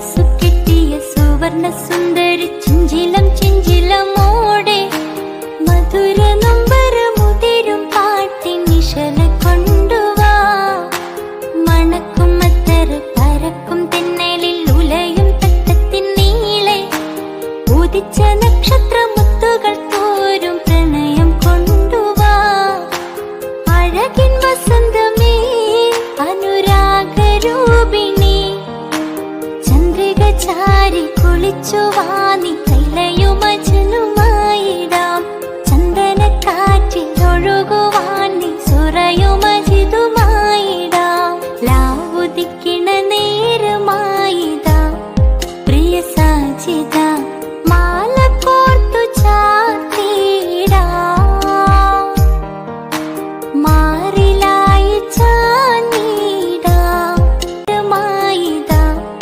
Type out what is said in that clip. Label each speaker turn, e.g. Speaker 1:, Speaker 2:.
Speaker 1: മനസ്സുകെട്ടിയ സുവർണ സുന്ദരി ചിഞ്ചിലം ചിഞ്ചിലമോടെ മധുര നൊമ്പരമുതിരും പാട്ടിൻ നിശല കൊണ്ടുവാ. മണക്കും അത്തർ പരക്കും തെന്നലിൽ ഉലയും തട്ടത്തിൻ നീളെ ഉദിച്ച നക്ഷത്രമുത്തുകൾ തോരും പ്രണയം കൊണ്ടുവാ. അഴകിൻ വസന്തമേ അനുരാഗരൂപിണി ചന്ദ്രിക ചാരി കുളിച്ചുവാനി കൈലയുമജനുമായിടാം. ചന്ദനക്കാറ്റിൽ ഒഴുകുവാൻ നീ സുറയുമ